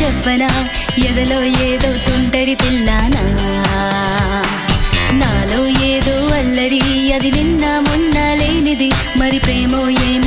చెప్పనా ఎదలో ఏదో తుంటరి తెల్లానా నాలో ఏదో అల్లరి అది నిన్న మొన్న లేనిది మరి ప్రేమో ఏమో